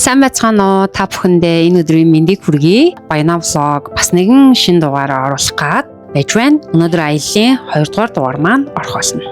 Сайн байцгаана уу та бүхэндээ энэ өдрийн мэндийг хүргэе. Баяна влог бас нэгэн шинэ дугаараар оруулах гээд байж байна. Өнөөдөр аяллаа 2 дугаар дугаар маань орох болно.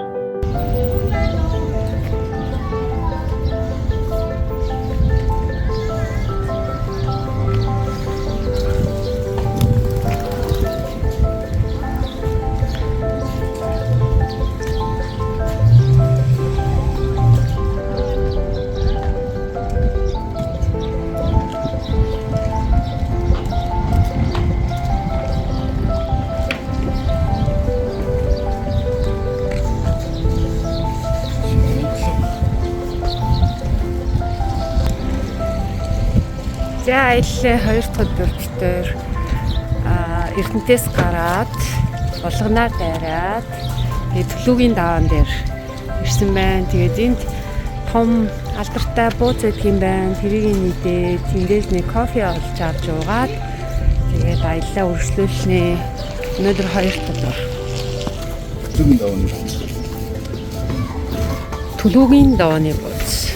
За аяллаа 2 дахь өдөртөөр Эрдэнэтээс гараад Булганаар дайраад тэгээд Төлөвгийн даваан дээр ирсэн байна. Тэгээд энд том алдартай бууз байдаг юм байна. Тэрийг нийдээ тэндээс нэг кофе олж авч уугаад тэгээд аяллаа үргэлжлүүлнэ. Өнөөдөр 2 дахь өдөр. Төлөвгийн давааны бууз.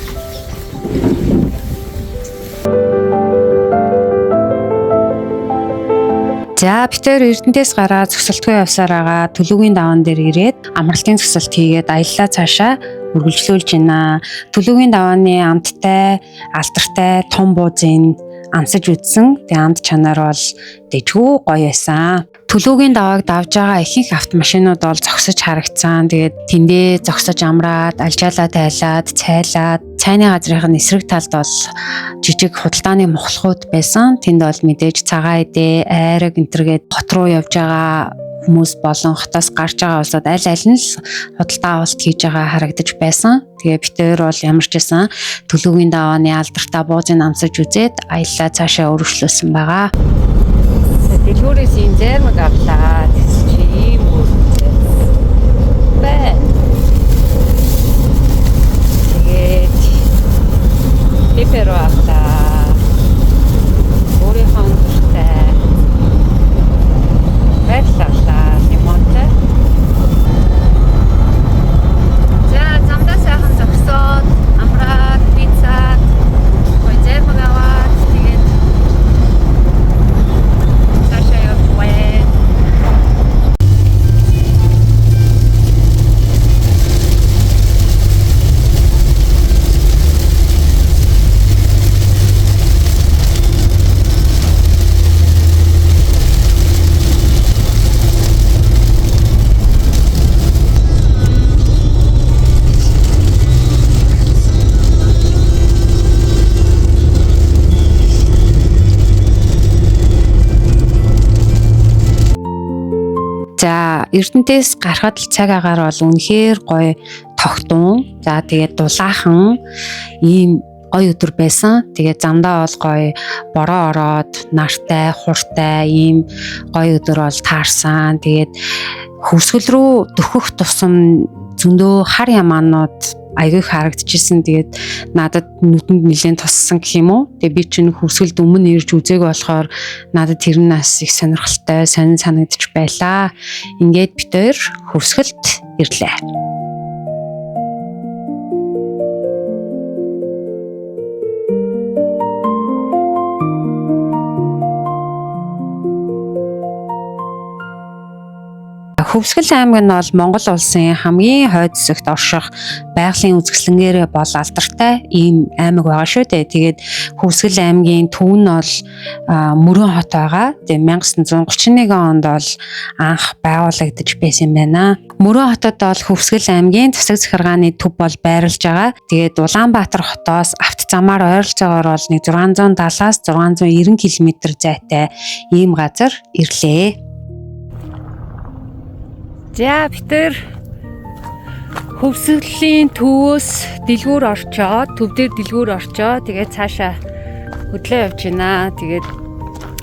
За битээр Эрдэнэтээс гараад зөксөлтгүй явсаар байгаа Төлөвгийн даваан дээр ирээд амралтын зөксөлт хийгээд аяллаа цаашаа үргэлжлүүлж байна. Төлөвгийн давааны амттай, алдартай том буузын амсаж үзсэн. Тэгээ амт чанар бол дэжгүй гоё байсан. Төлөвгийн давааг давж байгаа ихэнх автомашинууд бол зогсож харагдсан. Тэгээд тэндээ зогсож амраад, алжаалаа тайлаад, цайлаад, цайны газрын эсрэг талд бол жижиг худалдааны мухалхууд байсан. Тэнд бол мэдээж цагаан эдээ, айраг энтергээд хот руу явж байгаа хүмүүс болон хотоос гарч байгаа улсууд аль нь л худалдаа авалт хийж байгаа харагдаж байсан. Тэгээ битээр бол ямар ч байсан Төлөвгийн давааны алдартай буузын амсаж үзээд аяллаа цаашаа өргөжлүүлсэн байгаа. Дэлгүүрээс ийм зайрмаг авлаа. Чи ийм үргэлжлээ. Байна. Тэгээд хипер авлаа. Өөрийнхөө өндөртэй байрлалаа лимонтой. За замдаа сайхан зогсоод амраад пицца гой зайрмаг аваад тэгээд за Эрдэнэтээс гарахад цаг агаар бол үнэхээр гоё тогтун. За тэгээд дулаахан ийм гоё өдөр байсан. Тэгээд замдаа бол гоё бороо ороод нартай, хуртай ийм гоё өдөр бол таарсан. Тэгээд хөвсгөл рүү дөхөх тусам зөндөө хар ямаанууд аягүй харагдчихсэн. Тэгээд надад нүдэнд нэлээд туссан гэх юм уу. Тэгээд би чинь хөвсгөлд өмнө ирж үзээг болохоор надад тэр нь бас их сонирхолтой, сонир санагдчих байлаа. Ингээд битээр хөвсгөлд ирлээ. Хөвсгөл аймаг нь бол Монгол улсын хамгийн хойд хэсэгт орших байгалийн үзэсгэлэнгээр бол алдартай ийм аймаг байгаа шүү дээ. Тэгээд Хөвсгөл аймгийн төв нь бол Мөрөн хот байгаа. Тэгээд 1931 онд бол анх байгуулагдаж байсан юм байна. Мөрөн хотод бол Хөвсгөл аймгийн засаг захиргааны төв бол байрлаж байгаа. Тэгээд Улаанбаатар хотоос автозамаар ойролцоогоор бол 670-аас 690 км зайтай ийм газар ирлээ. За битэр Хөвсгөлийн төвөөс дэлгүүр орчоод, төв дээр дэлгүүр орчоод тэгээд цаашаа хөдлөө явж байна. Тэгээд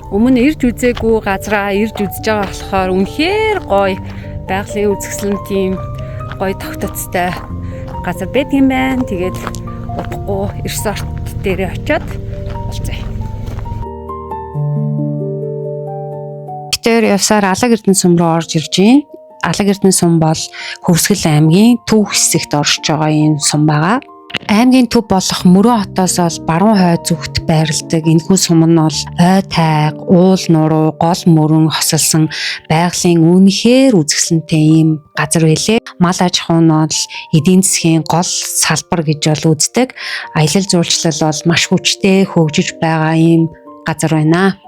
өмнө ирж үзээгүй газраа ирж үзэж байгаа болохоор үнэхээр гоё байгалийн үзэсгэлэн тийм гоё тогтцтой газар байдаг юм байна. Тэгээд удахгүй ресорт дээр очиод болцгоо. Битэр явсаар Алаг Эрдэнэ сум руу орж ирж байна. Алаг Эрдэнэ сум бол Хөвсгөл аймгийн төв хэсэгт оршиж байгаа юм сум байгаа. Аймгийн төв болох Мөрөн хотоос бол баруун хойд зүгт байрладаг энэхүү сум нь бол ой тайг, уул нуруу, гол мөрөн хосолсон байгалийн үнэхээр үзэсгэлэнтэй ийм газар байлээ. Мал аж ахуй нь бол эдийн засгийн гол салбар гэж бол үздэг. Аялал жуулчлал бол маш хүчтэй хөгжиж байгаа ийм газар байна.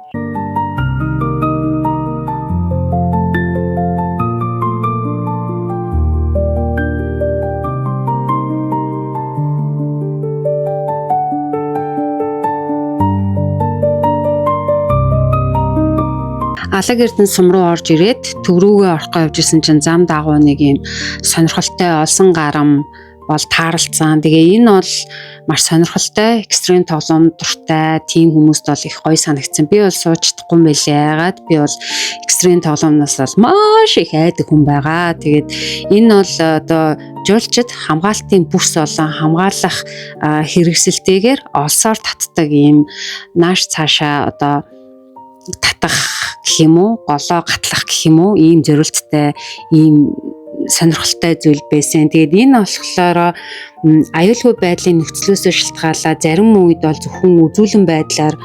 Алаг эрдэнэ сум руу орж ирээд төв рүүгээ орохгоо явжсэн чинь зам дагуу нэг юм сонирхолтой олсон гарам бол тааралцсан. Тэгээ энэ бол маш сонирхолтой, экстрим тоглоом дуртай тийм хүмүүст бол их гоё санагдсан. Би бол сууж чадахгүй юм байлээ. Яагаад би бол экстрим тоглоомноос бол маш их айдаг хүн байгаа. Тэгээд энэ бол одоо жуулчид хамгаалтын бүс болон хамгаалах хэрэгсэлтэйгээр олсоор татдаг ийм нааш цаашаа одоо татах гэх юм уу, голоо гатлах гэх юм уу, ийм зорилттой ийм сонирхолтой зүйл байсан. Тэгээд энэ болохоор аюулгүй байдлын нөхцлөөсөө шалтгаалаад зарим үед бол зөвхөн үзүүлэн байдлаар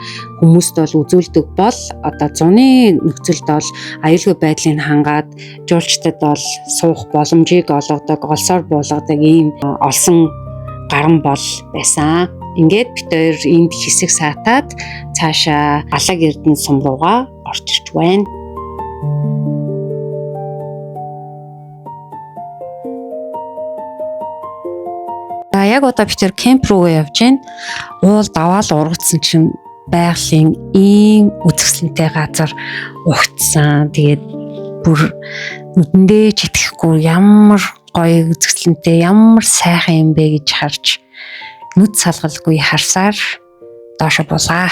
хүмүүст бол үзүүлдэг бол одоо зуны нөхцөлд бол аюулгүй байдлыг хангаад жуулчдад бол суух боломжийг олгодог, олсоор буулгадаг ийм олсон гарам бол байсан. Ингээд бид хоёр энд хэсэг саатаад цаашаа Алаг эрдэнэ сум руугаа орж ирж байна. За яг одоо бид кемп руу явж байна. Уул даваал ургацсан чинь байгалийн ийм үзэсгэлэнтэй газар угтсан. Тэгээд бүр нүдэндээ ч итгэхгүй ямар гоё үзэсгэлэнтэй, ямар сайхан юм бэ гэж харж нүд салгалгүй харсаар доошо булаа.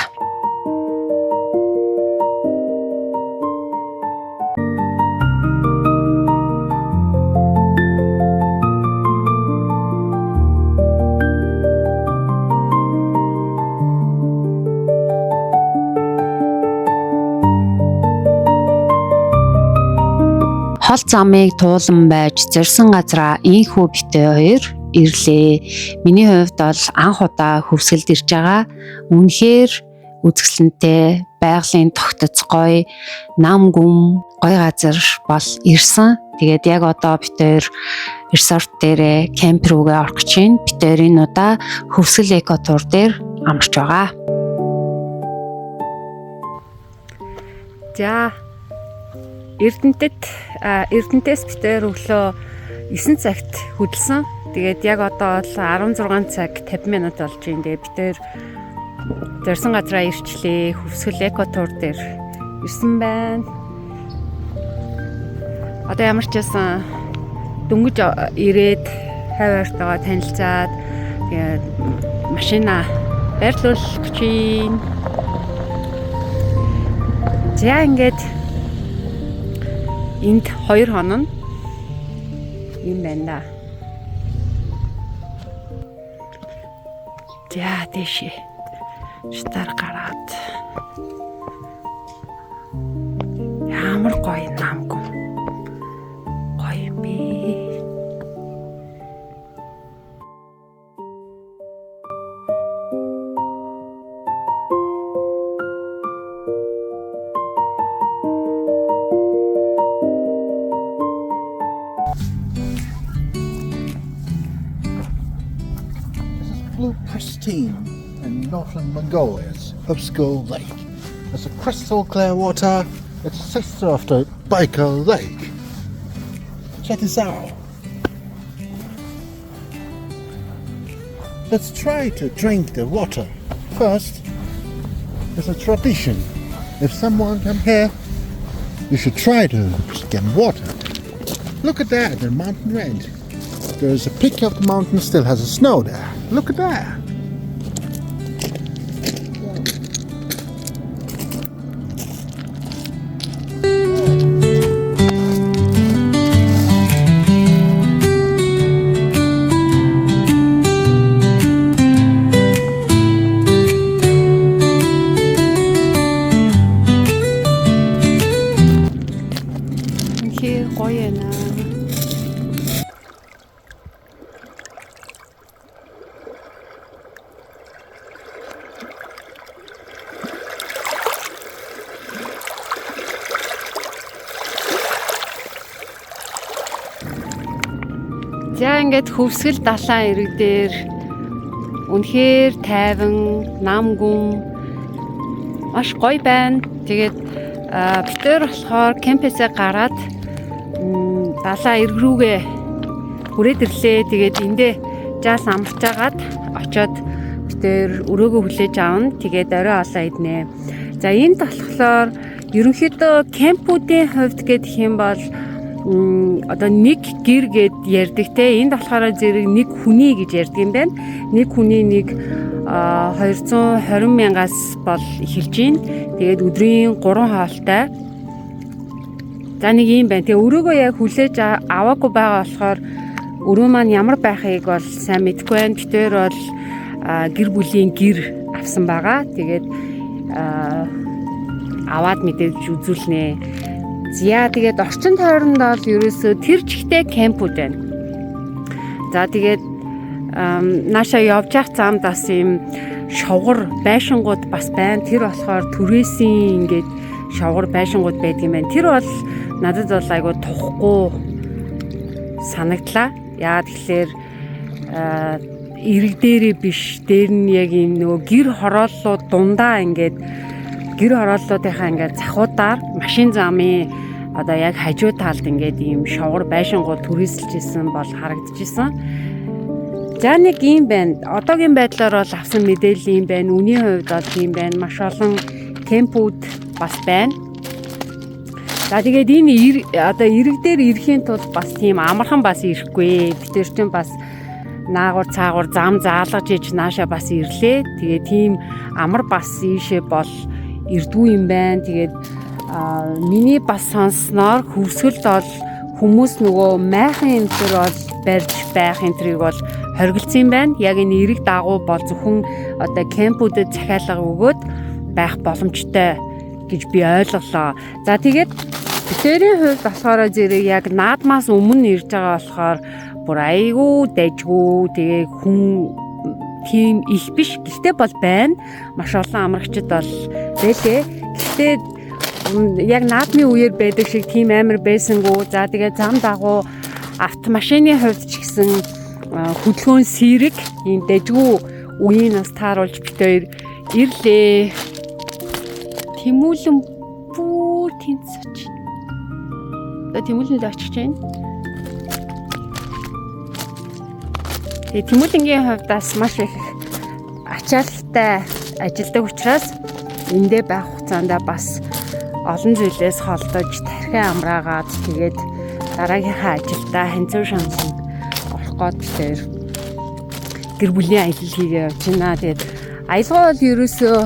Хол замыг туулан байж зорьсон газараа ийхүү битээ хоёр ирлээ. Миний хувьд бол анх удаа хөвсгөлд ирж байгаа. Үнэхээр үзэсгэлэнтэй, байгалийн тогтоц гоё, нам гүм гоё газар бол ирсэн. Тэгээд яг одоо бид хоёр resort дээрээ кемп руугаа орох гэж байна. Бид хоёр энэ удаа хөвсгөл экотур дээр амарч байгаа. За Эрдэнтээс бид хоёр өглөө 9 цагт хөдөлсөн. Тэгээд яг одоо бол 16 цаг 50 минут болж байна. Тэгээд бид хоёр зорьсон газараа ирчлээ. Хөвсгөл экотур дээр ирсэн байна. Одоо ямар ч байсан дөнгөж ирээд хайвартайгаа танилцаад тэгээд машина байрлуулах гэж байна. За ингээд энд 2 хоног юм байна да. За дэшээ шитар гараад ямар гоё намгүй гоё юм бэ. Blue pristine in northern Mongolia's Upskull Lake. It's a crystal clear water. It's a sister of the Baikal Lake. Check this out. Let's try to drink the water. First, it's a tradition. If someone come here, you should try to get water. Look at that, the mountain range. There's a peak of the mountain still has a snow there. Look at that. Here гоё наа. За ингээд хөвсгөл далайн ирэг дээр үнэхээр тайван, нам гүн маш гоё байна. Тэгээд битээр болохоор кемпээсээ гараад далайн ирэг рүүгээ хүрээд ирлээ. Тэгээд эндээ жаас амарч агаад очоод битээр өрөөгөө хүлээж аавна. Тэгээд орой олоо иднэ. За энд болохоор ерөнхийдөө кемпүүдийн хувьд гэх юм бол одоо нэг гэр гэд ярьдаг те. Энд болохоор зэрэг нэг хүний гэж ярьдаг юм байна. Нэг хүний 220,000-аас бол эхэлж гин. Тэгээд өдрийн 3 хоолтой. За нэг юм байна. Тэгээ өрөөгөө яг хүлээж аваагүй байгаа болохоор өрөө маань ямар байхыг бол сайн мэдэхгүй байна. Битээр бол гэр бүлийн гэр авсан байгаа. Тэгээд аваад мэдээж үзүүлнэ. За тэгээд орчин тойронд бол ерөөсөө тэр чигтээ кемпүүд байна. За тэгээд нааша явж явах замд бас юм шовгор байшингууд бас байна. Тэр болохоор түрээсийн ингээд шовгор байшингууд байдаг юм байна. Тэр бол надад бол айгуу тухгүй санагдлаа. Яагаад тэгэхээр ирэг дээрээ биш, дээр нь яг юм нөгөө гэр хорооллууд дундаа ингээд гэр хорооллуудынхаа ингээд захуудаар машин замын одоо яг хажуу талд ингээд ийм шовгор байшингууд түрээсэлж исэн бол харагдчихсан. За нэг юм байна. Одоогийн байдлаар бол авсан мэдээлэл юм байна. Үний хувьд бол юм байна. Маш олон кемпүүд бас байна. За тэгээд энэ одоо ирэг дээр ирэхийн тулд бас тийм амархан бас ирэхгүй. Бид чинь бас наагур цаагур зам заалгаж иж нааша бас ирлээ. Тэгээд тийм амар бас ийшээ бол ирдгүй юм байна. Тэгээд миний бас сонсноор хөвсгөлд бол хүмүүс нөгөө майхан юм төр бол барьж байх энэ төрийг бол хоригдсан юм байна. Яг энэ эрэг дагуу бол зөвхөн одоо кемпүүдэд захиалга өгөөд байх боломжтой гэж би ойлголоо. За тэгээд битэрийн хувьд болохоор зэрэг яг наадмаас өмнө ирж байгаа болохоор бүр айгүй дайггүй тэгээ хүн тийм их биш. Гэхдээ бол байна. Маш олон амрагчид бол байлээ. Гэхдээ яг наадмын үеэр байдаг шиг тийм амар байсангүй. За тэгээ зам дагуу автомашины хувьд ч гэсэн хөдөлгөөн сэрэг ийм дайггүй үеийг нас тааруулж битээр ирлээ. Тэмүүлэн бүр тэнцэж байна. Тэгээ тэмүүлэнд очиж байна. Тэгээ тэмүүлэнгийн хувьдаас маш их ачаалттай ажилладаг учраас эндээ байх хугацаанд бас олон зүйлээс холдож тархиа амраагаад тэгээд дараагийнхаа ажилдаа ханцуу шансан орох гээд тэр гэр бүлийн аялал хийгээ явж байна. Тэгээд аялал бол ерөөсөө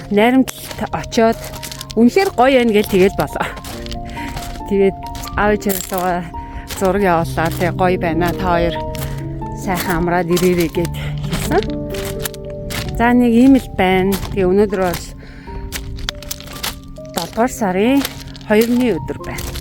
найрамдалд очоод үнэхээр гоё байна гэж тэгээд болоо. Тэгээд аавч ярьсгаа зураг явууллаа. Тэгээ гоё байна. Та хоёр сайхан амраад ирээрэй гэд хэлсэн. За нэг ийм л байна. Тэгээ өнөөдөр бол 7 дугаар сарын 2-ны өдөр байна.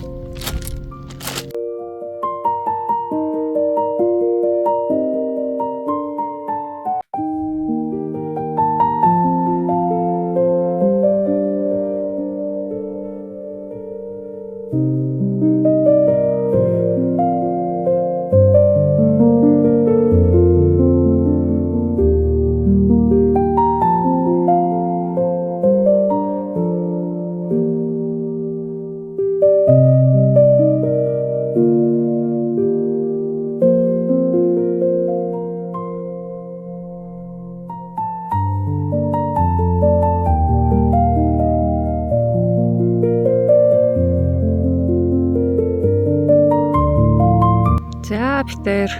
За битээр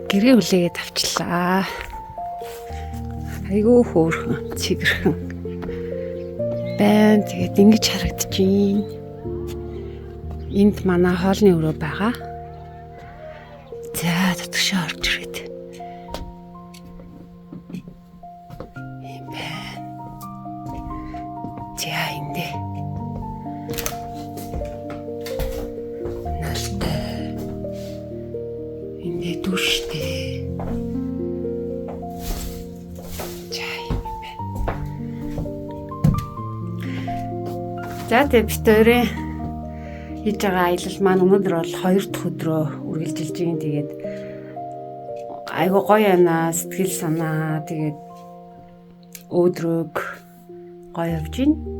гэрээ хүлээгээд авчлаа. Айгүй хөөрхөн цэгэрхэн байна. Тэгээд ингэж харагдаж байна. Энд манай хоолны өрөө байгаа. За дотгошоо орж ирээд. Ийм байна. За эндээ. Дүштэй. Чай байна. За тэг битээрээ хийж байгаа аялал маань өнөөдөр бол 2 дахь өдрөө үргэлжилж байна. Тэгээд айгуу гоё байна. Сэтгэл санаа тэгээд өөдрөг гоё явж байна.